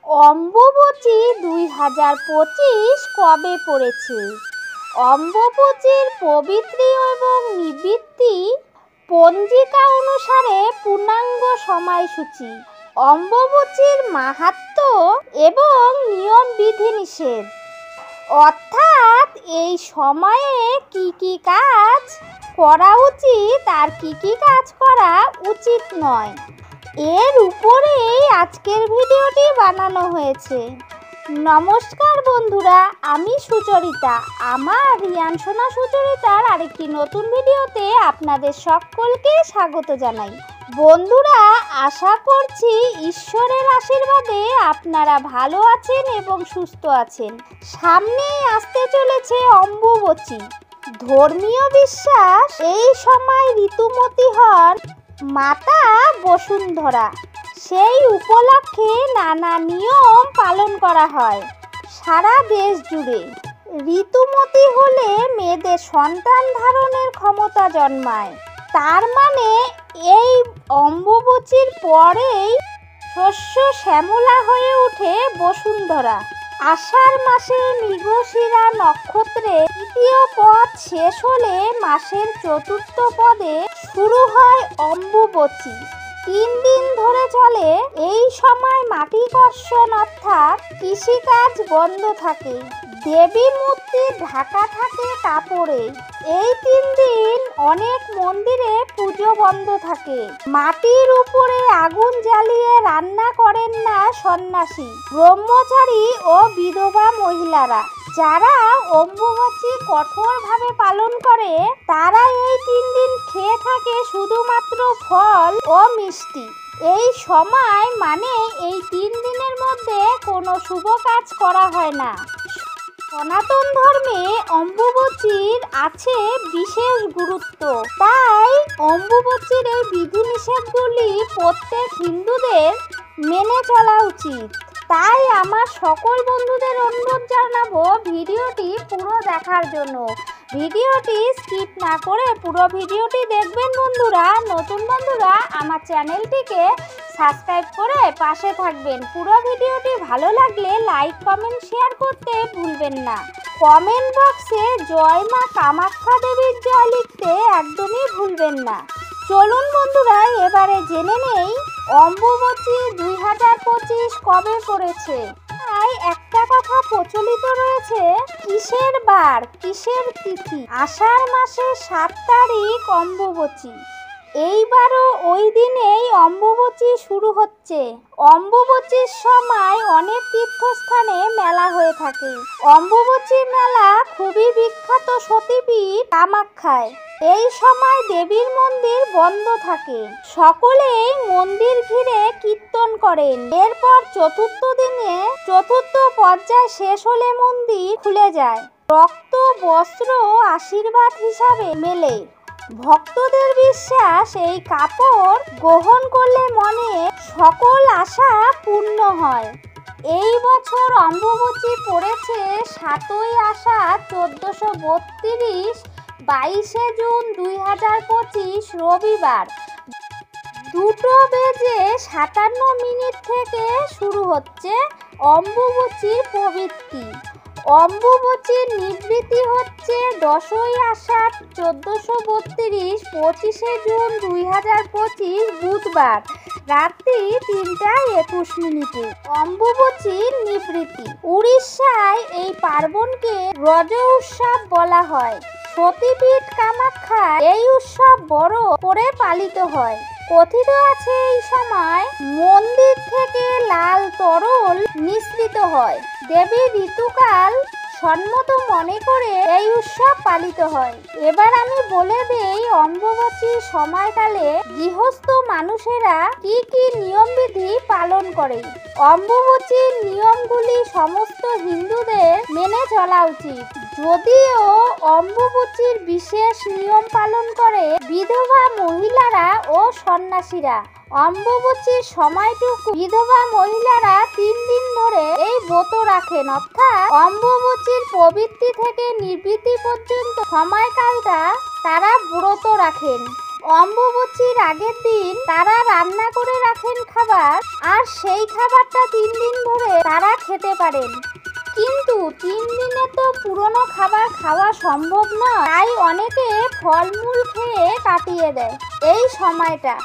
অম্বুবাচী 2025 কবে পড়েছে? অম্বুবাচীর পবিত্র এবং নিবৃত্তি পঞ্জিকা অনুসারে পূর্ণাঙ্গ সময়সূচি, অম্বুবাচীর মাহাত্ম্য এবং নিয়ম বিধিনিষেধ, অর্থাৎ এই সময়ে কি কি কাজ করা উচিত আর কি কি কাজ করা উচিত নয়, এর উপরেই আজকের ভিডিওটি বানানো হয়েছে। নমস্কার বন্ধুরা, আমি সুচরিতা। আমার রিয়ান সোনা সুচরিতার আরেকটি নতুন ভিডিওতে আপনাদের সকলকে স্বাগত জানাই। বন্ধুরা, আশা করছি ঈশ্বরের আশীর্বাদে আপনারা ভালো আছেন এবং সুস্থ আছেন। সামনেই আসতে চলেছে অম্বুবাচী। ধর্মীয় বিশ্বাস, এই সময় ঋতুমতী হন মাতা বসুন্ধরা। সেই উপলক্ষে নানা নিয়ম পালন করা হয় সারা দেশ জুড়ে। ঋতুমতী হলে মেয়েদের সন্তান ধারণের ক্ষমতা জন্মায়। তার মানে এই অম্বুবাচীর পরেই শস্য শ্যামলা হয়ে ওঠে বসুন্ধরা। আষাঢ় মাসে মৃগশিরা নক্ষত্রে তৃতীয় পদ শেষ হলে মাসের চতুর্থ পদে শুরু হয় অম্বুবাচী। 3 দিন ধরে চলে। এই সময় মাটি কর্ষণ অর্থাৎ কৃষিকাজ বন্ধ থাকে। দেবী মূর্তি ঢাকা থাকে কাপড়ে। এই 3 দিন অনেক মন্দিরে পুজো বন্ধ থাকে। মাটির উপরে আগুন জ্বালিয়ে রান্না করেন না সন্ন্যাসী, ব্রহ্মচারী ও বিধবা মহিলারা। যারা অম্বুবাচী কঠোরভাবে পালন করে তারা এই 3 দিন খেয়ে থাকে শুধুমাত্র ফল ও মিষ্টি। এই সময় মানে এই 3 দিনের মধ্যে কোনো শুভ কাজ করা হয় না। সনাতন ধর্মে অম্বুবাচীর আছে বিশেষ গুরুত্ব। তাই অম্বুবাচীর এই বিধিনিষেধগুলি প্রত্যেক হিন্দুদের মেনে চলা উচিত। তাই আমার সকল বন্ধুদের অনুরোধ জানাবো ভিডিওটি পুরো দেখার জন্য। ভিডিওটি স্কিপ না করে পুরো ভিডিওটি দেখবেন বন্ধুরা। নতুন বন্ধুরা আমার চ্যানেলটিকে সাবস্ক্রাইব করে পাশে থাকবেন। পুরো ভিডিওটি ভালো লাগলে লাইক, কমেন্ট, শেয়ার করতে ভুলবেন না। কমেন্ট বক্সে জয় মা কামাখ্যা দেবীর জয় লিখতে একদমই ভুলবেন না। চলুন বন্ধুরা, এবারে জেনে নেই অম্বুবাচী 2025 কবে পড়েছে। তাই একটা কথা প্রচলিত রয়েছে, কিসের বার কিসের তিথি। আষাঢ় মাসের 7 তারিখ অম্বুবাচী। এইবারও ওই দিনেই অম্বুবাচী শুরু হচ্ছে। অম্বুবাচীর সময় অনেক তীর্থস্থানে মেলা হয়ে থাকে। অম্বুবাচী মেলা খুবই বিখ্যাত সতীপীঠ কামাখ্যায়। এই সময় দেবীর মন্দির বন্ধ থাকে। সকলেই মন্দির ঘিরে কীর্তন করেন। এরপর চতুর্থ দিনে চতুর্থ পর্যায় শেষ হলে মন্দির খুলে যায়। রক্ত বস্ত্র আশীর্বাদ হিসাবে মেলে। ভক্তদের বিশ্বাস, এই কাপড় গ্রহণ করলে মনে সকল আশা পূর্ণ হয়। এই বছর অম্বুবাচী পড়েছে 7ই আষাঢ় 1432, 22শে জুন 2025 রবিবার 2:57 থেকে শুরু হচ্ছে অম্বুবাচীর পবিত্রি। অম্বুবাচীর নিবৃত্তি হচ্ছে 10ই আষাঢ় 1432, 25শে জুন 2025 বুধবার রাত্রি 3:21। অম্বুবাচীর নিবৃত্তি। উড়িষ্যায় এই পার্বণকে রজ উৎসব বলা হয়। সতীপীঠ কামাখ্যা এই উৎসব বড় করে পালিত হয়। কথিত আছে এই সময় মন্দির থেকে লাল তরল নিঃসৃত হয়। দেবী ঋতুকাল সম্মত মনে করে এই উৎসব পালিত হয়। এবার আমি বলে দেই অম্বুবাচী সময়কালে গৃহস্থ মানুষেরা কি কি নিয়মবিধি পালন করে। অম্বুবাচীর নিয়মগুলি সমস্ত হিন্দুদের মেনে চলা উচিত। যদিও অম্বুবাচীর বিশেষ নিয়ম পালন করে বিধবা মহিলারা ও সন্ন্যাসীরা। অম্বুবাচীর সময়টুকু বিধবা মহিলারা 3 দিন ধরে এই ব্রত রাখেন, অর্থাৎ অম্বুবাচীর পবিত্রি থেকে নিবৃত্তি পর্যন্ত সময়কালটা তারা ব্রত রাখেন। অম্বুবাচীর আগের দিন তারা রান্না করে রাখেন খাবার, আর সেই খাবারটা 3 দিন ধরে খেতে পারেন। কিন্তু 3 দিনে তো পুরনো খাবার খাওয়া সম্ভব নয়, তাই অনেকে ফলমূল খেয়ে কাটিয়ে দেয় এই সময়টা।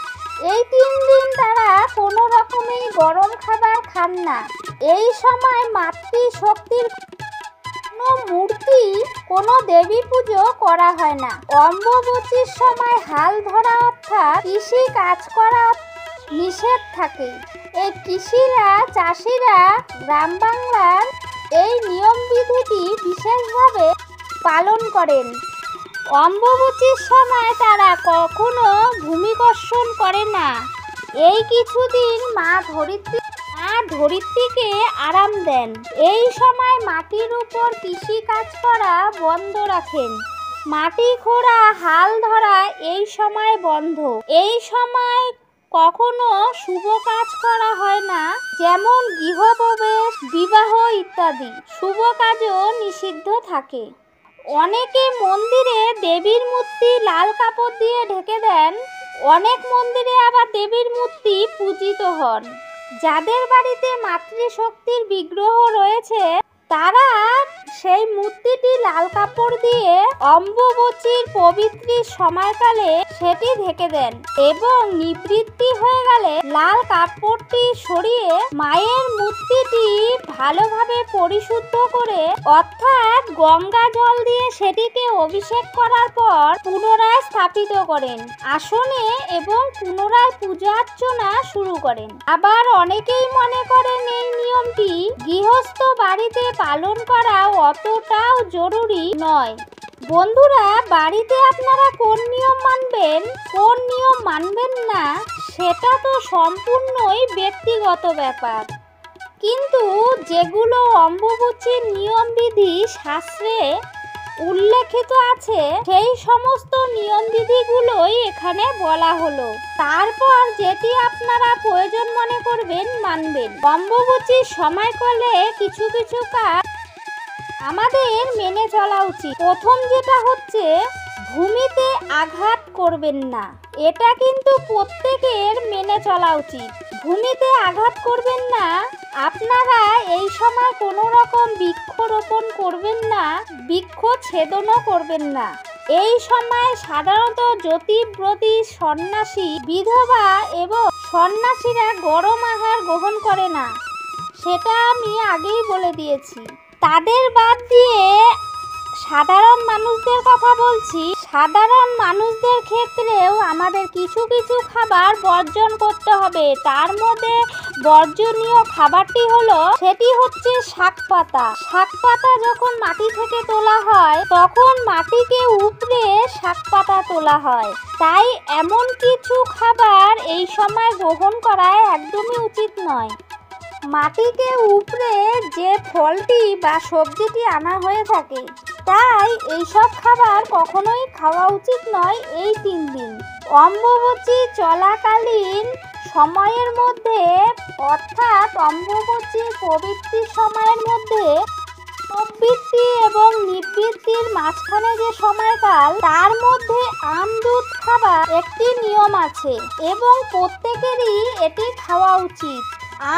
এই 3 দিন তারা কোনো রকমেই গরম খাবার খান না। এই সময় মাতৃশক্তির কোনো মূর্তি, কোনো দেবী পুজো করা হয় না। অম্বুবাচীর সময় হাল ধরা অর্থাৎ কৃষি কাজ করা নিষেধ থাকে। এই কৃষিরা, চাষিরা গ্রাম বাংলার এই নিয়মবিধিটি বিশেষভাবে পালন করেন। অম্বুবাচীর সময় তারা কখনো ভূমিকর্ষণ করে না। এই কিছুদিন মা ধরিত্রীকে আরাম দেন। এই সময় মাটির উপর কৃষি কাজ করা বন্ধ রাখেন। মাটি খোঁড়া, হাল ধরা এই সময় বন্ধ। এই সময় কখনো শুভ কাজ করা হয় না, যেমন গৃহপ্রবেশ, বিবাহ ইত্যাদি শুভ কাজও নিষিদ্ধ থাকে। অনেকে মন্দিরে দেবীর মূর্তি লাল কাপড় দিয়ে ঢেকে দেন। অনেক মন্দিরে আবার দেবীর মূর্তি পূজিত হন। যাদের বাড়িতে মাতৃশক্তির বিগ্রহ রয়েছে তারা সেই মূর্তিটি লাল কাপড় দিয়ে অম্বুবাচীর পবিত্র সময়কালে সেটি ঢেকে দেন এবং নিবৃত্তি হয়ে গেলে লাল কাপড়টি সরিয়ে মায়ের মূর্তিটি ভালোভাবে পরিশুদ্ধ করে অর্থাৎ গঙ্গা জল দিয়ে সেটিকে অভিষেক করার পর পুনরায় স্থাপিত করেন আসনে এবং পুনরায় পূজা অর্চনা শুরু করেন। আবার অনেকেই মনে করেন এই নিয়মটি গৃহস্থ বাড়িতে পালন করা অতটাও জরুরি নয়। বন্ধুরা, বাড়িতে আপনারা কোন নিয়ম মানবেন, কোন নিয়ম মানবেন না, সেটা তো সম্পূর্ণই ব্যক্তিগত ব্যাপার। কিন্তু যেগুলো অম্বুবাচীর নিয়মবিধি শাস্ত্রে উল্লেখিত আছে সেই সমস্ত নিয়মবিধিগুলোই এখানে বলা হলো। তারপর যেটি আপনারা প্রয়োজন মনে করবেন মানবেন। অম্বুবাচীর সময়কালে কিছু কিছু কাজ আমাদের মেনে চলা উচিত। প্রথম যেটা হচ্ছে, ভূমিতে আঘাত করবেন না। এটা কিন্তু প্রত্যেকের মেনে চলা উচিত। ভূমিতে আঘাত করবেন না। আপনারা এই সময় কোনো রকম বৃক্ষরোপণ করবেন না, বৃক্ষ ছেদনও করবেন না। এই সময় সাধারণত জ্যোতিব্রতী, সন্ন্যাসী, বিধবা এবং সন্ন্যাসীরা গরম আহার গ্রহণ করে না, সেটা আমি আগেই বলে দিয়েছি। তাদের বাদ দিয়ে সাধারণ মানুষদের কথা বলছি। সাধারণ মানুষদের ক্ষেত্রেও আমাদের কিছু কিছু খাবার বর্জন করতে হবে। তার মধ্যে বর্জনীয় খাবারটি হলো, সেটি হচ্ছে শাক পাতা। শাক পাতা যখন মাটি থেকে তোলা হয় তখন মাটিকে উপড়ে শাক পাতা তোলা হয়। তাই এমন কিছু খাবার এই সময় গ্রহণ করা একদমই উচিত নয়। মাটিকে উপড়ে যে ফলটি বা সবজিটি আনা হয়ে থাকে, তাই এইসব খাবার কখনোই খাওয়া উচিত নয় এই 3 দিন। অম্বুবাচী চলাকালীন সময়ের মধ্যে অর্থাৎ অম্বুবাচীর পবিত্র সময়ের মধ্যে প্রবৃত্তি এবং নিবৃত্তির মাঝখানে যে সময়কাল, তার মধ্যে আম দুধ খাবার একটি নিয়ম আছে এবং প্রত্যেকেরই এটি খাওয়া উচিত।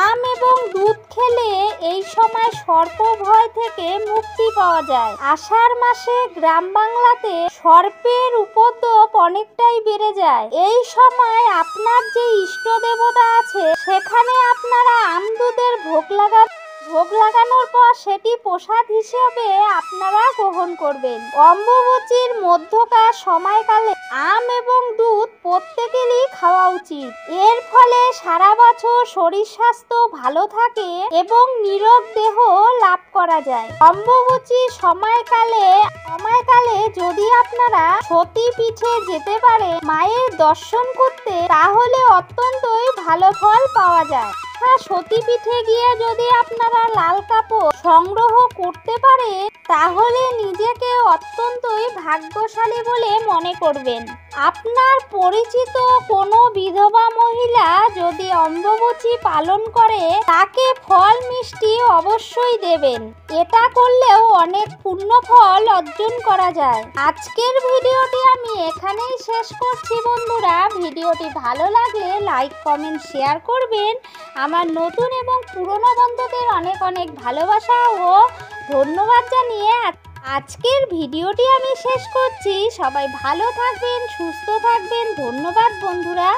আম এবং দুধ খেলে এই সময় সর্প ভয় থেকে মুক্তি পাওয়া যায়। আষাঢ় মাসে গ্রাম বাংলাতে সর্পের উপদ্রব অনেকটাই বেড়ে যায়। এই সময় আপনার যে ইষ্ট দেবতা আছে সেখানে আপনারা আম দুধের ভোগ লাগানোর পর সেটি প্রসাদ হিসেবে আপনারা গ্রহণ করবেন। অম্বুবাচীর মধ্যকার সময়কালে আম এবং দুধ প্রত্যেকেরই খাওয়া উচিত। এর ফলে সারা বছর শরীর স্বাস্থ্য ভালো থাকে এবং নিরোগ দেহ লাভ করা যায়। অম্বুবাচীর সময়কালে যদি আপনারা সতীপীঠে যেতে পারে মায়ের দর্শন করতে, তাহলে অত্যন্তই ভালো ফল পাওয়া যায়। সতীপীঠে গিয়ে যদি আপনারা লাল কাপড় সংগ্রহ করতে পারেন তাহলে নিজেকে অত্যন্তই ভাগ্যশালী বলে মনে করবেন। আপনার পরিচিত কোনো বিধবা মহিলা যদি অম্বুবাচী পালন করে তাকে ফল মিষ্টি অবশ্যই দেবেন। এটা করলেও অনেক পুণ্য ফল অর্জন করা যায়। আজকের ভিডিওটি আমি এখানেই শেষ করছি বন্ধুরা। ভিডিওটি ভালো লাগলে লাইক কমেন্ট শেয়ার করবেন। আমার নতুন এবং পুরনো বন্ধুদের অনেক অনেক ভালোবাসা ও ধন্যবাদ জানিয়ে আজকের ভিডিওটি আমি শেষ করছি। সবাই ভালো থাকবেন, সুস্থ থাকবেন। ধন্যবাদ বন্ধুরা।